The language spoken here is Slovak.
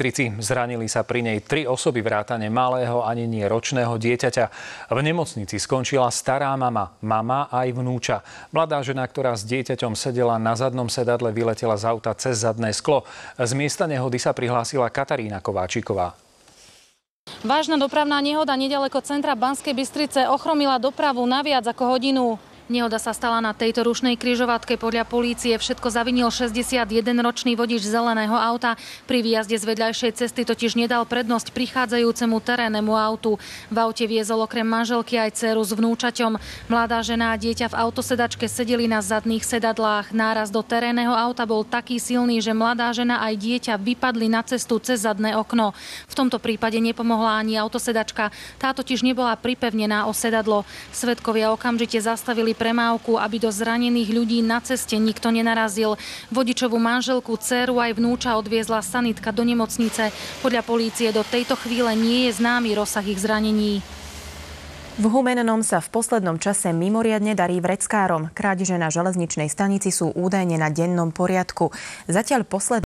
Bystrici. Zranili sa pri nej 3 osoby vrátane malého ani nie ročného dieťaťa. V nemocnici skončila stará mama aj vnúča. Mladá žena, ktorá s dieťaťom sedela na zadnom sedadle, vyletela z auta cez zadné sklo. Z miesta nehody sa prihlásila Katarína Kováčiková. Vážna dopravná nehoda nedaleko centra Banskej Bystrice ochromila dopravu na viac ako hodinu. Nehoda sa stala na tejto rušnej križovatke. Podľa polície všetko zavinil 61-ročný vodič zeleného auta. Pri výjazde z vedľajšej cesty totiž nedal prednosť prichádzajúcemu terénnemu autu. V aute viezol okrem manželky aj dceru s vnúčaťom. Mladá žena a dieťa v autosedačke sedeli na zadných sedadlách. Náraz do terénneho auta bol taký silný, že mladá žena aj dieťa vypadli na cestu cez zadné okno. V tomto prípade nepomohla ani autosedačka. Tá totiž nebola pripevnená o sedadlo. Svedkovia okamžite zastavili premávku, aby do zranených ľudí na ceste nikto nenarazil. Vodičovú manželku, dceru aj vnúča odviezla sanitka do nemocnice. Podľa polície do tejto chvíle nie je známy rozsah ich zranení. V Humennom sa v poslednom čase mimoriadne darí vreckárom. Krádeže na železničnej stanici sú údajne na dennom poriadku. Zatiaľ posledný